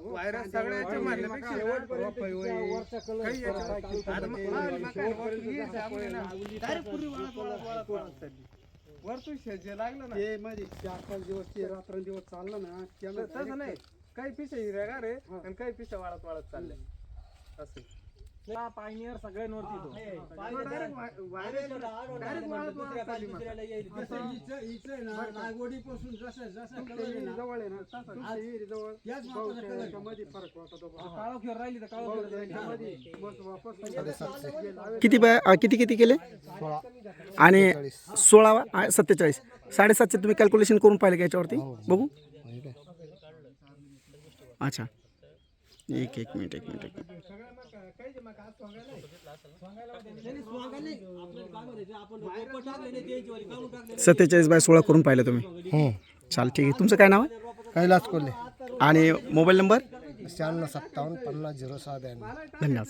Virus सगळ्याचे म्हणण्यापेक्षा काही वरतून जे लागलं ना ते मध्ये 4-5 दिवस ते रात्रंदिवस चाललं ना त्याला तसं नाही. काही पिशा हिरव्यागार आहे आणि काही पिशा वाळत चालल्या असं. पायनियर सगळ्यांवरती तो लागवडीपासून जवळ आहे ना मध्ये फरक वाटतो. काळोखीवर राहिली तर काळोखीवर किती केले? आणि 16 47 7.5 तुम्ही कॅल्क्युलेशन करून पाहिले का याच्यावरती? बघू. अच्छा एक मिनिट 47/16 करून पाहिलं तुम्ही? चाल ठीक आहे. तुमचं काय नाव आहे? कैलास कोल्हे. आणि मोबाईल नंबर? 9657500692. धन्यवाद.